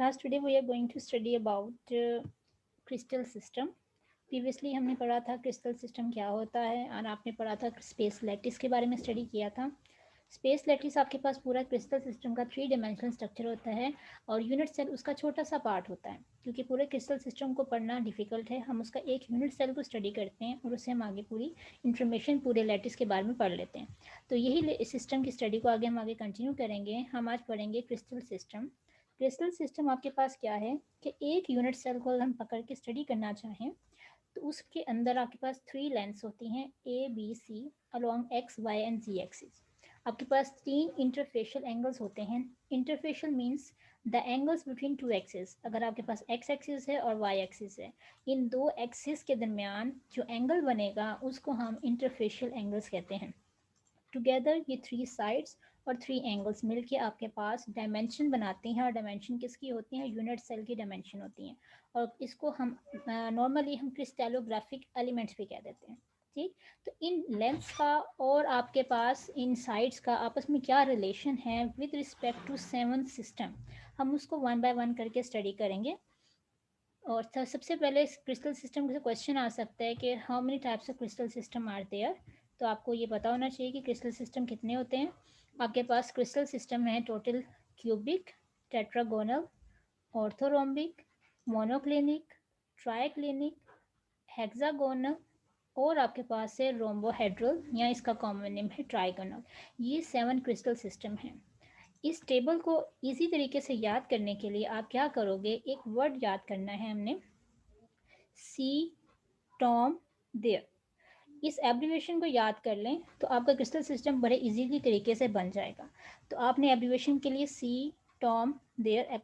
Class, today we are going to study about crystal system. Previously हमने पढ़ा था crystal system क्या होता है और आपने पढ़ा था स्पेस लैटिस के बारे में स्टडी किया था. स्पेस लैटिस आपके पास पूरा क्रिस्टल सिस्टम का 3 डायमेंशनल स्ट्रक्चर होता है और यूनिट सेल उसका छोटा सा पार्ट होता है. क्योंकि पूरे क्रिस्टल सिस्टम को पढ़ना डिफिकल्ट है, हम उसका एक यूनिट सेल को स्टडी करते हैं और उससे हम आगे पूरी इन्फॉर्मेशन पूरे लैटिस के बारे में पढ़ लेते हैं. तो यही सिस्टम की स्टडी को हम आगे कंटिन्यू करेंगे. हम आज पढ़ेंगे क्रिस्टल सिस्टम. क्रिस्टल सिस्टम आपके पास क्या है कि एक यूनिट सेल को अगर हम पकड़ के स्टडी करना चाहें तो उसके अंदर आपके पास 3 लेंस होती हैं a b c along x y and z axis. आपके पास 3 इंटरफेशियल एंगल्स होते हैं. Interfacial means the angles between 2 axis. अगर आपके पास एक्स एक्सिस है और वाई एक्सिस है, इन 2 एक्सिस के दरमियान जो एंगल बनेगा उसको हम इंटरफेशियल एंगल्स कहते हैं. टुगेदर ये 3 साइड्स और 3 एंगल्स मिलके आपके पास डायमेंशन बनाती हैं. और डायमेंशन किसकी होती हैं? यूनिट सेल की डायमेंशन होती हैं. और इसको हम नॉर्मली हम क्रिस्टलोग्राफिक एलिमेंट्स भी कह देते हैं. ठीक, तो इन लेंस का और आपके पास इन साइड्स का आपस में क्या रिलेशन है विद रिस्पेक्ट टू 7 सिस्टम, हम उसको 1 बाय 1 करके स्टडी करेंगे. और सबसे पहले क्रिस्टल सिस्टम से क्वेश्चन आ सकता है कि how many types of crystal system are there. तो आपको ये पता होना चाहिए कि क्रिस्टल सिस्टम कितने होते हैं. आपके पास क्रिस्टल सिस्टम है total cubic, tetragonal, orthorhombic, monoclinic, triclinic, hexagonal और आपके पास है रोम्बोहेड्रल या इसका कॉमन नेम है ट्राइगोनल. ये 7 क्रिस्टल सिस्टम हैं. इस टेबल को इजी तरीके से याद करने के लिए आप क्या करोगे, एक वर्ड याद करना है हमने, सी टॉम देयर. इस एब्रीवेशन को याद कर लें तो आपका क्रिस्टल सिस्टम बड़े इजीली तरीके से बन जाएगा. तो आपने एब्रीवेशन के लिए सी टॉम देयर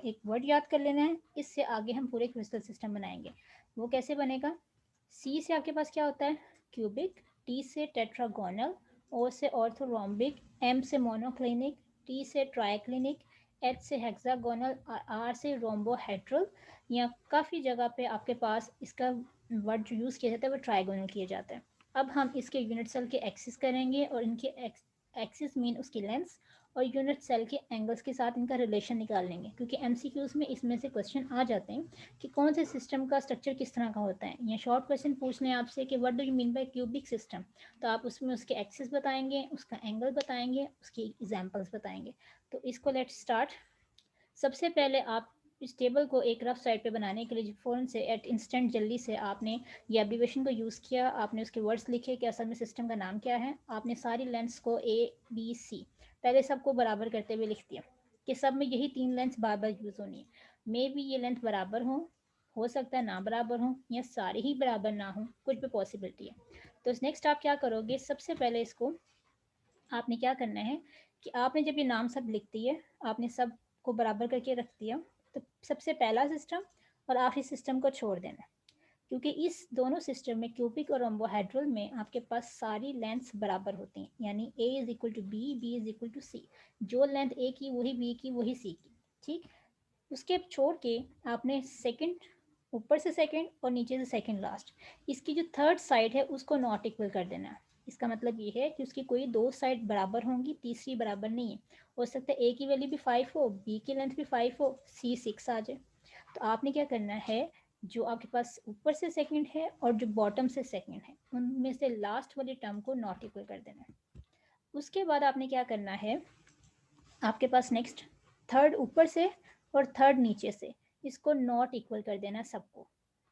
एक वर्ड याद कर लेना है. इससे आगे हम पूरे क्रिस्टल सिस्टम बनाएंगे. वो कैसे बनेगा? सी से आपके पास क्या होता है? क्यूबिक, टी से टेट्रागोनल, ओ से ऑर्थोरोम्बिक, एम से मोनोक्लिनिक, टी से ट्राइक्लिनिक, एच से हेक्सागोनल, आर से रोम्बोहेड्रल. या काफ़ी जगह पे आपके पास इसका वर्ड जो यूज़ किया जाता है वो ट्राइगोनल किया जाता है. अब हम इसके यूनिट सेल के एक्सिस करेंगे और इनके एक्सिस मीन उसकी लेंस और यूनिट सेल के एंगल्स के साथ इनका रिलेशन निकाल लेंगे. क्योंकि एमसीक्यूज में इसमें से क्वेश्चन आ जाते हैं कि कौन से सिस्टम का स्ट्रक्चर किस तरह का होता है. या शॉर्ट क्वेश्चन पूछ लें आपसे कि what do you mean by cubic system, तो आप उसमें उसके एक्सिस बताएंगे, उसका एंगल बताएंगे, उसकी एग्जाम्पल्स बताएंगे. तो इसको लेट्स स्टार्ट. सबसे पहले आप इस टेबल को एक रफ साइड पे बनाने के लिए फ़ौरन से एट इंस्टेंट जल्दी से आपने ये एब्रीवेशन को यूज़ किया. आपने उसके वर्ड्स लिखे कि असल में सिस्टम का नाम क्या है. आपने सारी लेंथ्स को ए बी सी पहले सबको बराबर करते हुए लिख दिया कि सब में यही 3 लेंथ बार बार यूज़ होनी है. मे भी ये लेंथ बराबर हो सकता है ना बराबर हो, या सारे ही बराबर ना हो, कुछ भी पॉसिबिलिटी है. तो नेक्स्ट आप क्या करोगे, सबसे पहले इसको आपने क्या करना है कि आपने जब ये नाम सब लिख दिए, आपने सब को बराबर करके रख दिया, तो सबसे पहला सिस्टम और आखिरी सिस्टम को छोड़ देना. क्योंकि इस दोनों सिस्टम में क्यूबिक और रोम्बोहेड्रल में आपके पास सारी लेंथ्स बराबर होती हैं. यानी a is equal to b, b is equal to c. जो लेंथ ए की वही बी की वही सी की. ठीक, उसके छोड़ के आपने सेकंड, ऊपर से सेकंड और नीचे से सेकंड लास्ट, इसकी जो थर्ड साइड है उसको नॉट इक्वल कर देना है. इसका मतलब ये है कि उसकी कोई 2 साइड बराबर होंगी, तीसरी बराबर नहीं है. हो सकता है ए की वैल्यू भी 5 हो, बी की लेंथ भी 5 हो, सी 6 आ जाए. तो आपने क्या करना है, जो आपके पास ऊपर से सेकंड है और जो बॉटम से सेकंड है उनमें से लास्ट वाली टर्म को नॉट इक्वल कर देना है. उसके बाद आपने क्या करना है, आपके पास नेक्स्ट थर्ड ऊपर से और थर्ड नीचे से, इसको नॉट इक्वल कर देना सबको.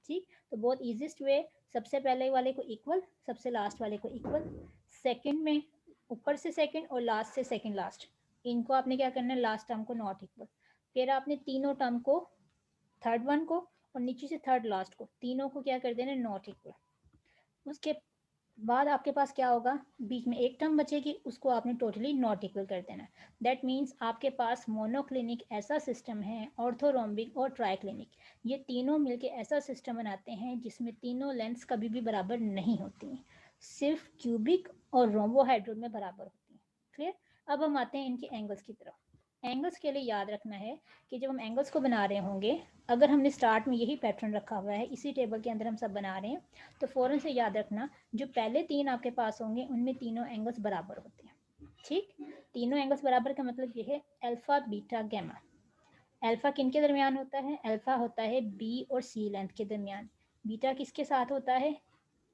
ठीक, तो बहुत ईजीस्ट वे, सबसे पहले वाले को इक्वल, सबसे लास्ट वाले को इक्वल. सेकंड में ऊपर से सेकंड और लास्ट से सेकंड लास्ट, इनको आपने क्या करना है, लास्ट टर्म को नॉट इक्वल. फिर आपने तीनों टर्म को, थर्ड वन को और नीचे से थर्ड लास्ट को, तीनों को क्या कर देना, नॉट इक्वल. उसके बाद आपके पास क्या होगा, बीच में एक टर्म बचेगी, उसको आपने टोटली नॉट इक्वल कर देना है. दैट मीन्स आपके पास मोनोक्लिनिक ऐसा सिस्टम है, ऑर्थोरोम्बिक और ट्राइक्लिनिक, ये तीनों मिलके ऐसा सिस्टम बनाते हैं जिसमें तीनों लेंथ्स कभी भी बराबर नहीं होती हैं. सिर्फ क्यूबिक और रोम्बोहाइड्रल में बराबर होती हैं. क्लियर. अब हम आते हैं इनके एंगल्स की तरफ. एंगल्स के लिए याद रखना है कि जब हम एंगल्स को बना रहे होंगे, अगर हमने स्टार्ट में यही पैटर्न रखा हुआ है, इसी टेबल के अंदर हम सब बना रहे हैं, तो फ़ौरन से याद रखना जो पहले 3 आपके पास होंगे उनमें तीनों एंगल्स बराबर होते हैं. ठीक, तीनों एंगल्स बराबर का मतलब ये है अल्फा बीटा गैमा. अल्फा किन के दरमियान होता है? अल्फा होता है बी और सी लेंथ के दरमियान। बीटा किसके साथ होता है?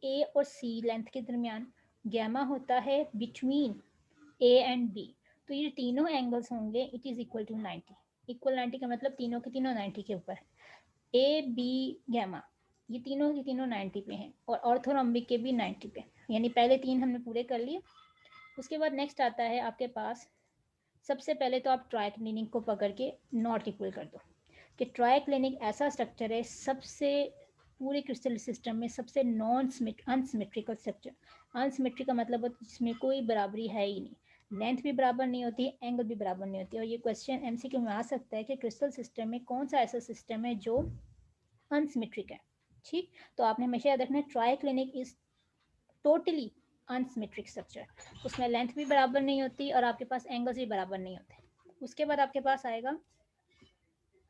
ए और सी लेंथ के दरमियान। गैमा होता है बिटवीन ए एंड बी। तो ये तीनों एंगल्स होंगे it is equal to 90। Equal 90 का मतलब तीनों के तीनों 90 के ऊपर। ए बी गैमा ये तीनों के तीनों 90 पे हैं और ऑर्थोरॉम्बिक के भी 90 पे। यानी पहले तीन हमने पूरे कर लिए। उसके बाद नेक्स्ट आता है आपके पास, सबसे पहले तो आप ट्राइक्लिनिक को पकड़ के नॉट इक्वल कर दो कि ट्राइक्लिनिक ऐसा स्ट्रक्चर है सबसे पूरे क्रिस्टल सिस्टम में सबसे नॉन अनसिमेट्रिकल स्ट्रक्चर। अनसिमेट्रिक का मतलब होता है जिसमें कोई बराबरी है ही नहीं, लेंथ भी बराबर नहीं होती, एंगल भी बराबर नहीं होती। और ये क्वेश्चन एमसीक्यू में आ सकता है कि क्रिस्टल सिस्टम में कौन सा ऐसा सिस्टम है जो अनसिमेट्रिक है। ठीक, तो आपने हमेशा याद रखना है triclinic is totally unsymmetric structure. उसमें लेंथ भी बराबर नहीं होती और आपके पास एंगल्स भी बराबर नहीं होते। उसके बाद आपके पास आएगा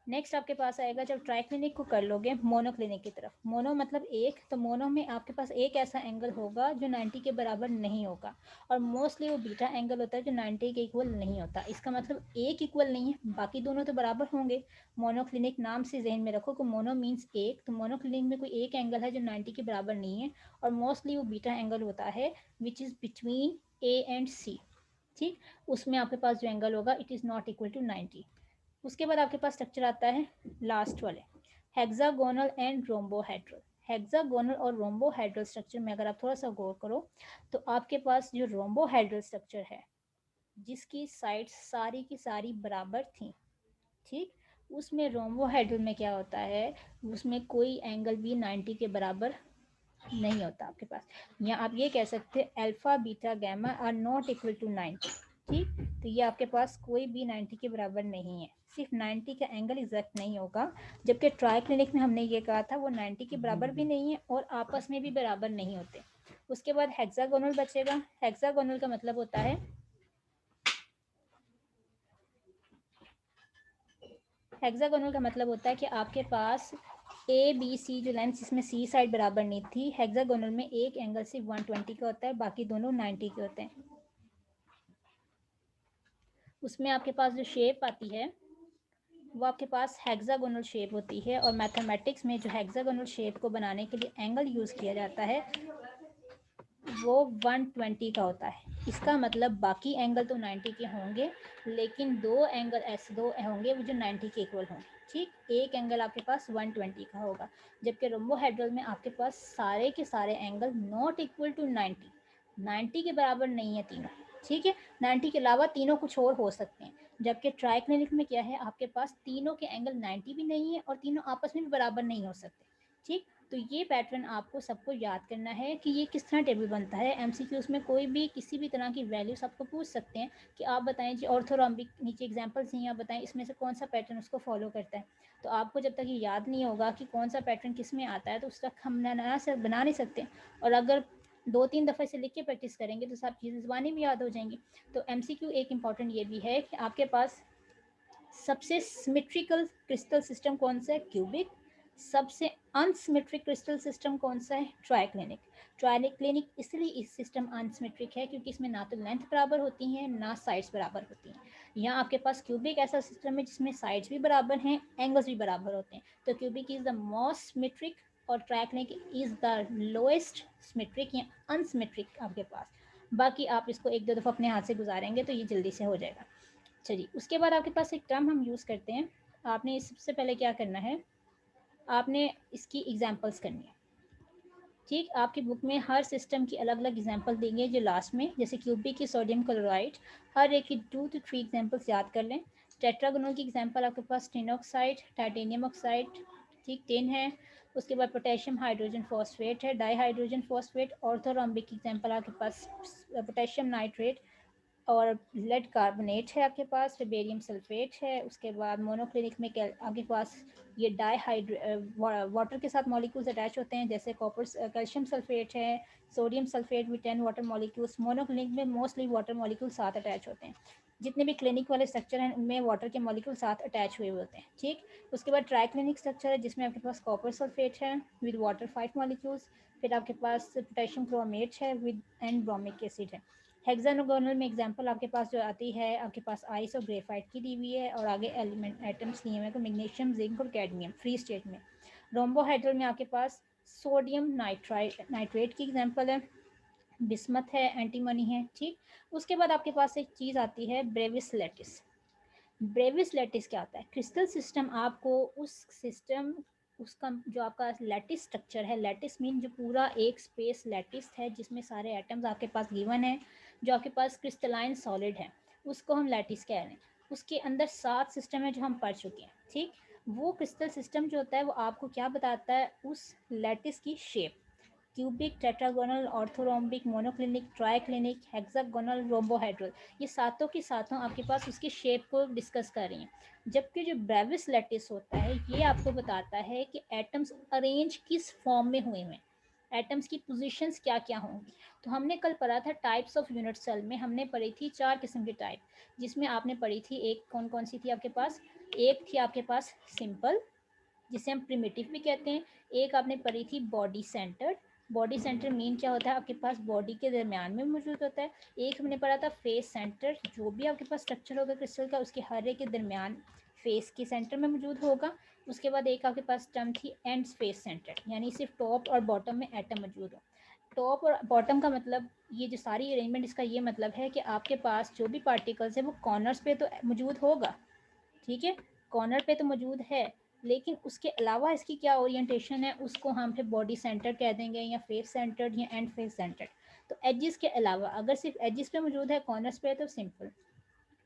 नेक्स्ट, आपके पास आएगा जब ट्राइक्लिनिक को कर लोगे मोनोक्लिनिक की तरफ। मोनो मतलब एक, तो मोनो में आपके पास एक ऐसा एंगल होगा जो 90 के बराबर नहीं होगा और मोस्टली वो बीटा एंगल होता है जो 90 के इक्वल नहीं होता। इसका मतलब एक इक्वल नहीं है, बाकी दोनों तो बराबर होंगे। मोनोक्लिनिक नाम से जहन में रखो कि मोनो मीन्स एक, तो मोनोक्लिनिक में कोई एक एंगल है जो 90 के बराबर नहीं है और मोस्टली वो बीटा एंगल होता है which is between a and c. ठीक, उसमें आपके पास जो एंगल होगा it is not equal to 90। उसके बाद आपके पास स्ट्रक्चर आता है लास्ट वाले, हेक्सागोनल एंड रोम्बोहेड्रल। हेक्सागोनल और रोम्बोहेड्रल स्ट्रक्चर में अगर आप थोड़ा सा गौर करो तो आपके पास जो रोम्बोहेड्रल स्ट्रक्चर है जिसकी साइड सारी की सारी बराबर थी, ठीक, उसमें रोम्बोहेड्रल में क्या होता है, उसमें कोई एंगल भी 90 के बराबर नहीं होता आपके पास। या आप ये कह सकते हैं alpha beta gamma are not equal to 90। ठीक, तो ये आपके पास कोई भी 90 के बराबर नहीं है, सिर्फ 90 का एंगल एग्जैक्ट नहीं होगा। जबकि ट्राइक्लिनिक में हमने ये कहा था वो 90 के बराबर भी नहीं है और आपस में भी बराबर नहीं होते। उसके बाद हेक्सागोनल बचेगा। हेक्सागोनल का मतलब होता है हेक्सागोनल का मतलब होता है कि आपके पास ए बी सी जो लेंथ जिसमें सी साइड बराबर नहीं थी, हेक्सागोनल में एक एंगल सिर्फ 120 का होता है, बाकी दोनों 90 के होते हैं। उसमें आपके पास जो शेप आती है वो आपके पास हेक्सागोनल शेप होती है और मैथमेटिक्स में जो हेक्सागोनल शेप को बनाने के लिए एंगल यूज़ किया जाता है वो 120 का होता है। इसका मतलब बाकी एंगल तो 90 के होंगे लेकिन दो एंगल ऐसे दो होंगे वो जो 90 के इक्वल होंगे। ठीक, एक एंगल आपके पास 120 का होगा, जबकि रोम्बोहेड्रल में आपके पास सारे के सारे एंगल नॉट इक्वल टू 90 के बराबर नहीं है तीनों। ठीक है, 90 के अलावा तीनों कुछ और हो सकते हैं। जबकि ट्राइक्लिनिक में क्या है, आपके पास तीनों के एंगल 90 भी नहीं है और तीनों आपस में भी बराबर नहीं हो सकते। ठीक, तो ये पैटर्न आपको सबको याद करना है कि ये किस तरह टेबल बनता है। एमसीक्यूज में कोई भी किसी भी तरह की वैल्यूज आपको पूछ सकते हैं कि आप बताएं जी ऑर्थोरॉम्बिक, नीचे एग्जांपल्स हैं, आप बताएं इसमें से कौन सा पैटर्न उसको फॉलो करता है। तो आपको जब तक ये याद नहीं होगा कि कौन सा पैटर्न किस में आता है तो उस तक हम नया से बना नहीं सकते। और अगर 2-3 दफ़े से लिख के प्रैक्टिस करेंगे तो सब चीज़ें ज़बानी भी याद हो जाएंगी। तो एमसीक्यू एक इम्पॉर्टेंट ये भी है कि आपके पास सबसे सिमेट्रिकल क्रिस्टल सिस्टम कौन सा है, क्यूबिक। सबसे अनसिमेट्रिक क्रिस्टल सिस्टम कौन सा है, ट्राइक्लिनिक। ट्राइक्लिनिक इसलिए इस सिस्टम अनसिमेट्रिक है क्योंकि इसमें ना तो लेंथ बराबर होती हैं ना साइड्स बराबर होती हैं। यहाँ आपके पास क्यूबिक ऐसा सिस्टम है जिसमें साइड्स भी बराबर हैं, एंगल्स भी बराबर होते हैं। तो cubic is the most symmetric और triclinic is the lowest symmetric या अनसिमेट्रिक आपके पास। बाकी आप इसको एक दो दफ़ा अपने हाथ से गुजारेंगे तो ये जल्दी से हो जाएगा। चलिए, उसके बाद आपके पास एक टर्म हम यूज़ करते हैं। आपने सबसे पहले क्या करना है, आपने इसकी एग्जांपल्स करनी है। ठीक, आपकी बुक में हर सिस्टम की अलग अलग एग्जांपल देंगे जो लास्ट में, जैसे क्यूबिक की सोडियम क्लोराइड, हर एक की 2 to 3 एग्जांपल्स याद कर लें। टेट्रागोनल की एग्जांपल आपके पास टिन ऑक्साइड, टाइटेनियम ऑक्साइड, ठीक, टिन है। उसके बाद पोटेशियम हाइड्रोजन फॉस्फेट है, डाई हाइड्रोजन फॉस्फेट। ऑर्थोरॉम्बिक की एग्जांपल आपके पास पोटेशियम नाइट्रेट और लेड कार्बोनेट है आपके पास, फिर बेरियम सल्फेट है। उसके बाद मोनोक्लिनिक में आपके पास ये वाटर के साथ मॉलिक्यूल्स अटैच होते हैं, जैसे कॉपर कैल्शियम सल्फेट है, sodium sulphate with 10 water molecules. Monoclinic में मोस्टली वाटर मॉलिक्यूल साथ अटैच होते हैं। जितने भी क्लिनिक वाले स्ट्रक्चर हैं उनमें वाटर के मॉलिक्यूल साथ अटैच हुए होते हैं। ठीक, उसके बाद ट्राइक्लिनिक स्ट्रक्चर है जिसमें आपके पास कॉपर सल्फेट है विद वाटर 5 मॉलिक्यूल्स। फिर आपके पास पोटेशियम क्रोमेट है विद एंड ब्रोमिक एसिड है। हेक्सागोनल में एग्जांपल आपके पास जो आती है, आपके पास आइस और ग्रेफाइट की दी हुई है और आगे एलिमेंट एटम्स लिए हुए हैं, तो मैग्नीशियम, जिंक और कैडमियम फ्री स्टेट में। रोम्बोहाइड्रल में आपके पास सोडियम नाइट्रेट की एग्जांपल है, बिस्मथ है, एंटीमनी है। ठीक, उसके बाद आपके पास एक चीज़ आती है ब्रेविस लैटिस। ब्रेविस लैटिस क्या होता है? क्रिस्टल सिस्टम आपको उस सिस्टम, उसका जो आपका लैटिस स्ट्रक्चर है, लैटिस मीन जो पूरा एक स्पेस लैटिस है जिसमें सारे एटम्स आपके पास गिवन है, जो आपके पास क्रिस्टलाइन सॉलिड है, उसको हम लैटिस कह रहे हैं। उसके अंदर 7 सिस्टम है जो हम पढ़ चुके हैं। ठीक, वो क्रिस्टल सिस्टम जो होता है वो आपको क्या बताता है? उस लैटिस की shape, cubic, tetragonal, orthorhombic, monoclinic, triclinic, hexagonal, rhombohedral, ये सातों की सातों आपके पास उसकी शेप को डिस्कस कर रही हैं। जबकि जो ब्रेविस लैटिस होता है ये आपको बताता है कि एटम्स अरेंज किस फॉर्म में हुए हैं, एटम्स की पोजीशंस क्या क्या होंगी। तो हमने कल पढ़ा था टाइप्स ऑफ यूनिट सेल में, हमने पढ़ी थी 4 किस्म की टाइप, जिसमें आपने पढ़ी थी एक कौन कौन सी थी आपके पास? एक थी आपके पास सिंपल, जिसे हम प्रिमिटिव भी कहते हैं। एक आपने पढ़ी थी body centred, body centre mean क्या होता है? आपके पास बॉडी के दरमियान में मौजूद होता है। एक हमने पढ़ा था फेस सेंटर, जो भी आपके पास स्ट्रक्चर होगा क्रिस्टल का उसके हर एक के दरमियान फेस के सेंटर में मौजूद होगा। उसके बाद एक आपके पास टर्म थी एंड फेस सेंटर, यानी सिर्फ टॉप और बॉटम में एटम मौजूद हो। टॉप और बॉटम का मतलब, ये जो सारी अरेंजमेंट इसका ये मतलब है कि आपके पास जो भी पार्टिकल्स है वो कॉर्नर्स पे तो मौजूद होगा, ठीक है, कॉर्नर पे तो मौजूद है, लेकिन उसके अलावा इसकी क्या ओरिएंटेशन है उसको हम फिर बॉडी सेंटर कह देंगे, या फेस सेंटर्ड, या एंड फेस सेंटर्ड। तो एजिस के अलावा अगर सिर्फ एजिस पे मौजूद है, कॉर्नर्स पे है, तो सिंपल।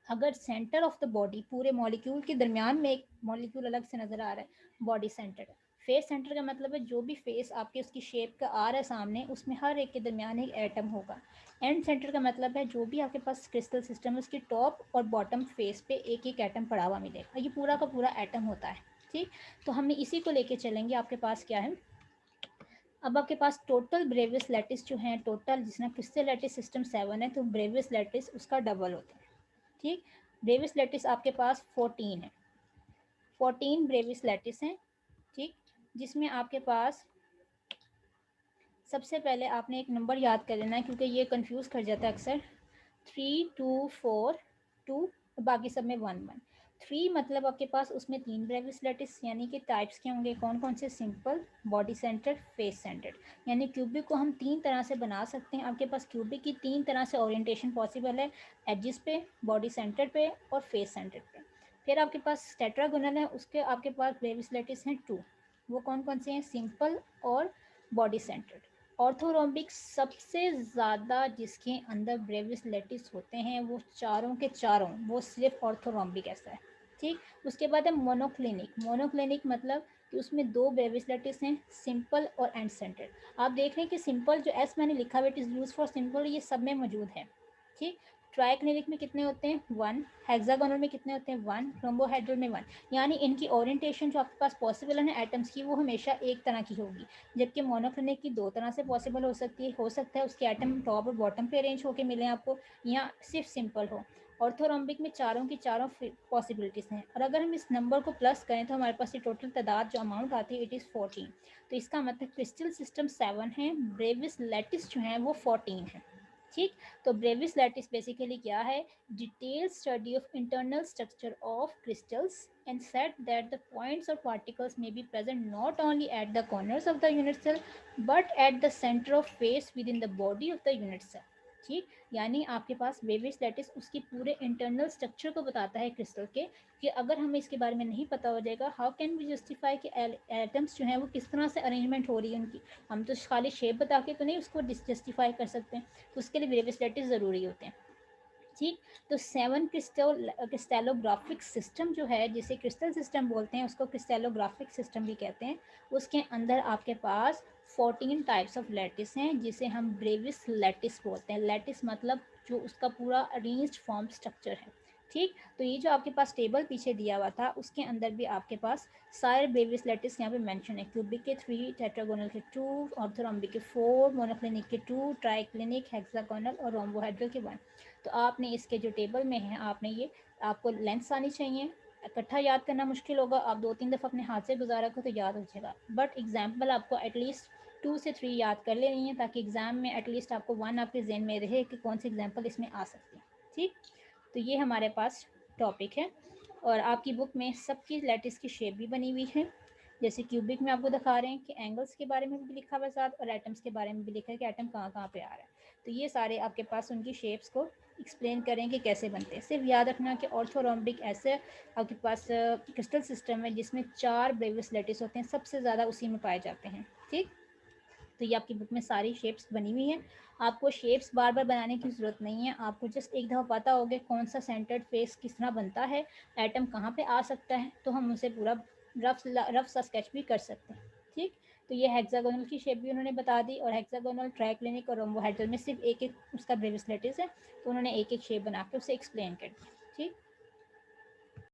अगर सेंटर ऑफ द बॉडी, पूरे मॉलिक्यूल के दरमियान में एक मॉलिक्यूल अलग से नजर आ रहा है, बॉडी सेंटर। फेस सेंटर का मतलब है जो भी फेस आपके उसकी शेप का आ रहा है सामने, उसमें हर एक के दरमियान एक एटम होगा। एंड सेंटर का मतलब है जो भी आपके पास क्रिस्टल सिस्टम है उसकी टॉप और बॉटम फेस पे एक एक एटम पड़ा हुआ मिलेगा, ये पूरा का पूरा एटम होता है। ठीक, तो हमने इसी को लेके चलेंगे। आपके पास क्या है? अब आपके पास टोटल ब्रेवियस लैटिस जो है, टोटल जिसमें क्रिस्टल लैटिस सिस्टम 7 है, तो ब्रेवियस लैटिस उसका डबल होता है। ठीक, ब्रेविस लेटिस आपके पास 14 है, 14 ब्रेविस लेटिस हैं। ठीक, जिसमें आपके पास सबसे पहले आपने एक नंबर याद कर लेना है क्योंकि ये कंफ्यूज कर जाता है अक्सर। 3 2 4 2, बाकी सब में 1 1। 3 मतलब आपके पास उसमें 3 ब्रेविस लेटिस, यानी कि टाइप्स के होंगे कौन कौन से? Simple, body centred, face centred. यानी क्यूबिक को हम 3 तरह से बना सकते हैं। आपके पास क्यूबिक की 3 तरह से ओरिएंटेशन पॉसिबल है, एजिस पे, बॉडी सेंटर पे और फेस सेंटर पे। फिर आपके पास टेट्रागोनल है, उसके आपके पास ब्रेविस लेटिस हैं 2। वो कौन कौन से हैं? सिंपल और बॉडी सेंटर्ड। ऑर्थोरोम्बिक सबसे ज़्यादा जिसके अंदर ब्रेविस लेटिस होते हैं, वो चारों के चारों वो सिर्फ ऑर्थोरोम्बिक ऐसा है। ठीक, उसके बाद है मोनोक्लिनिक। मोनोक्लिनिक मतलब कि उसमें 2 ब्रेविस लेटिस हैं, सिंपल और एंड सेंटर्ड। आप देख रहे हैं कि सिंपल जो एस मैंने लिखा हुआ it is use for simple, ये सब में मौजूद है। ठीक, ट्राइक्लिनिक में कितने होते हैं? 1। हेक्सागोनल में कितने होते हैं? 1। रोम्बोहेड्रल में 1। यानी इनकी ओरिएंटेशन जो आपके पास पॉसिबल है एटम्स की, वो हमेशा एक तरह की होगी। जबकि मोनोक्लिनिक की 2 तरह से पॉसिबल हो सकती है, हो सकता है उसके एटम टॉप और बॉटम पे अरेंज होकर मिले आपको, या सिर्फ सिंपल हो। ऑर्थोरोम्बिक में चारों की चारों पॉसिबिलिटीज़ हैं, और अगर हम इस नंबर को प्लस करें तो हमारे पास ये टोटल तादाद जो अमाउंट आती है इट इज़ 14। तो इसका मतलब क्रिस्टल सिस्टम 7 है, ब्रेविस लैटिस जो है वो 14 है। ठीक, तो ब्रेविस लैटिस बेसिकली क्या है? Detailed study of internal structure of crystals and said that the points or particles may be present not only at the corners of the unit cell but at the center of face within the body of the unit cell। ठीक, यानी आपके पास Brevis lattice उसकी पूरे internal structure को बताता है crystal के, कि अगर हमें इसके बारे में नहीं पता हो जाएगा, हाउ कैन वी जस्टिफाई कि एटम्स जो हैं वो किस तरह से अरेंजमेंट हो रही है उनकी। हम तो खाली शेप बता के तो नहीं उसको जस्टिफाई कर सकते हैं, तो उसके लिए ब्रेविस लैटिस ज़रूरी होते हैं। ठीक, तो 7 क्रिस्टलोग्राफिक सिस्टम जो है, जिसे क्रिस्टल सिस्टम बोलते हैं, उसको क्रिस्टलोग्राफिक सिस्टम भी कहते हैं। उसके अंदर आपके पास 14 टाइप्स ऑफ लैटिस हैं, जिसे हम ब्रेविस लैटिस बोलते हैं। लैटिस मतलब जो उसका पूरा अरेंज्ड फॉर्म स्ट्रक्चर है। ठीक, तो ये जो आपके पास टेबल पीछे दिया हुआ था उसके अंदर भी आपके पास सारे ब्रेविस लैटिस यहाँ पे मेंशन है। क्यूबिक के 3, टेट्रागोनल के 2, ऑर्थोरोम्बिक के 4, मोनोक्लिनिक के 2, ट्राइक्लिनिक, हेक्सागोनल और रोम्बोहेड्रल के 1। तो आपने इसके जो टेबल में है, आपने ये, आपको लेंथ्स आनी चाहिए, इकट्ठा याद करना मुश्किल होगा, आप 2-3 दफ़ा अपने हाथ से गुजारा को तो याद हो जाएगा, बट एग्जाम्पल आपको एटलीस्ट 2 से 3 याद कर लेनी है ताकि एग्ज़ाम में एटलीस्ट आपको 1 आपके जहन में रहे कि कौन सी एग्जाम्पल इसमें आ सकती है। ठीक, तो ये हमारे पास टॉपिक है और आपकी बुक में सबकी लैटिस की शेप भी बनी हुई है। जैसे क्यूबिक में आपको दिखा रहे हैं कि एंगल्स के बारे में भी लिखा हुआ है साथ, और एटम्स के बारे में भी लिखा है कि एटम कहाँ कहाँ पे आ रहा है। तो ये सारे आपके पास उनकी शेप्स को एक्सप्लेन करें कि कैसे बनते हैं। सिर्फ याद रखना कि ऑर्थोरोम्बिक ऐसे आपके पास क्रिस्टल सिस्टम है जिसमें 4 ब्रेवियस लैटिस होते हैं, सबसे ज़्यादा उसी में पाए जाते हैं। ठीक, तो ये आपकी बुक में सारी शेप्स बनी हुई हैं। आपको शेप्स बार बार बनाने की ज़रूरत नहीं है, आपको जस्ट एक दफ़ा पता होगा कौन सा सेंटर्ड फेस किस तरह बनता है, एटम कहाँ पे आ सकता है, तो हम उसे पूरा रफ सा स्केच भी कर सकते हैं। ठीक, तो ये हेक्सागोनल की शेप भी उन्होंने बता दी, और हेक्सागोनल, ट्राइक्लिनिक और रोम्बोहेड्रल में सिर्फ एक एक उसका ब्रेवियस लैटिस है, तो उन्होंने एक एक शेप बना के उसे एक्सप्लेन कर दिया। ठीक,